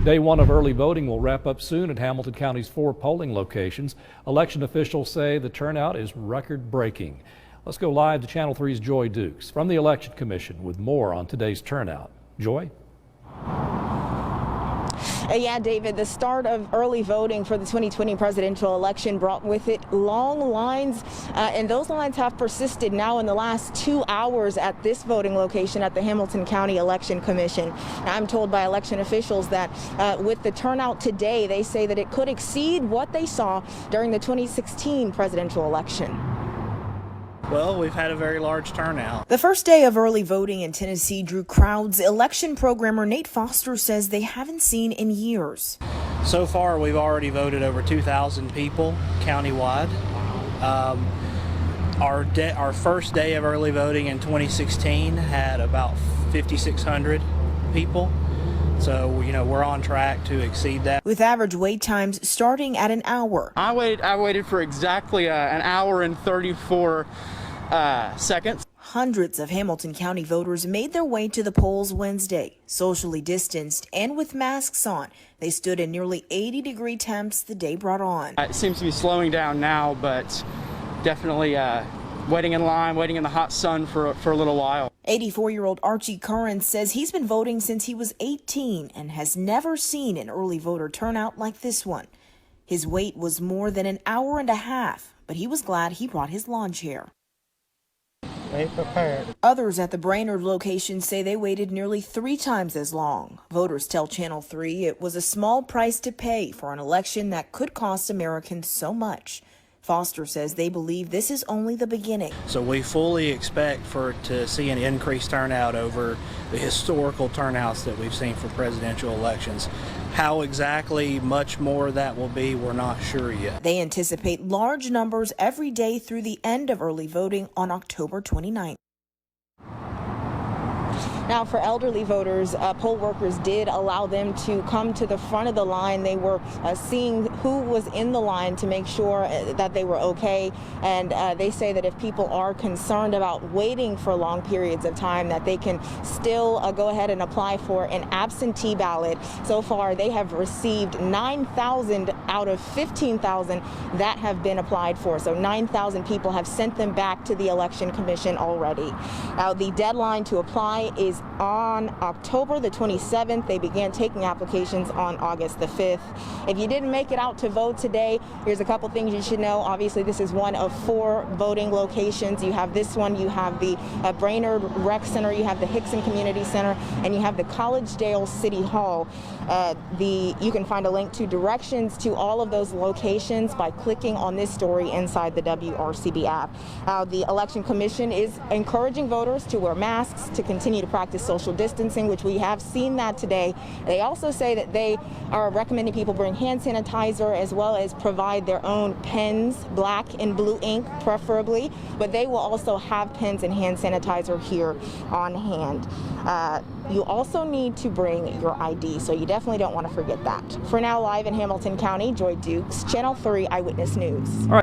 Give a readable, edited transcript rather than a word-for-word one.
Day one of early voting will wrap up soon at Hamilton County's 4 polling locations. Election officials say the turnout is record-breaking. Let's go live to Channel 3's Joy Dukes from the Election Commission with more on today's turnout. Joy? Yeah, David, the start of early voting for the 2020 presidential election brought with it long lines, and those lines have persisted now in the last 2 hours at this voting location at the Hamilton County Election Commission. I'm told by election officials that with the turnout today, they say that it could exceed what they saw during the 2016 presidential election. Well, we've had a very large turnout. The first day of early voting in Tennessee drew crowds election programmer Nate Foster says they haven't seen in years. So far, we've already voted over 2,000 people countywide. Our first day of early voting in 2016 had about 5,600 people. So, we're on track to exceed that. With average wait times starting at an hour. I waited for exactly an hour and 34 seconds. Hundreds of Hamilton County voters made their way to the polls Wednesday. Socially distanced and with masks on, they stood in nearly 80-degree temps the day brought on. It seems to be slowing down now, but definitely waiting in line, waiting in the hot sun for a little while. 84-year-old Archie Curran says he's been voting since he was 18 and has never seen an early voter turnout like this one. His wait was more than an hour and a half, but he was glad he brought his lawn chair. They prepared. Others at the Brainerd location say they waited nearly 3 times as long. Voters tell Channel 3 it was a small price to pay for an election that could cost Americans so much. Foster says they believe this is only the beginning. So we fully expect to see an increased turnout over the historical turnouts that we've seen for presidential elections. How exactly much more that will be, we're not sure yet. They anticipate large numbers every day through the end of early voting on October 29th. Now, for elderly voters, poll workers did allow them to come to the front of the line. They were seeing who was in the line to make sure that they were okay. And they say that if people are concerned about waiting for long periods of time, that they can still go ahead and apply for an absentee ballot. So far, they have received 9,000 out of 15,000 that have been applied for. So 9,000 people have sent them back to the Election Commission already. Now, the deadline to apply is on October the 27th. They began taking applications on August the 5th. If you didn't make it out to vote today, here's a couple things you should know. Obviously, this is one of 4 voting locations. You have this one, you have the Brainerd Rec Center, you have the Hickson Community Center, and you have the Collegedale City Hall. You can find a link to directions to all of those locations by clicking on this story inside the WRCB app. The Election Commission is encouraging voters to wear masks, to continue to practice social distancing, which we have seen that today. They also say that they are recommending people bring hand sanitizer as well as provide their own pens, black and blue ink preferably, but they will also have pens and hand sanitizer here on hand. You also need to bring your ID, so you definitely don't want to forget that. For now, live in Hamilton County, Joy Dukes, Channel 3 Eyewitness News. All right.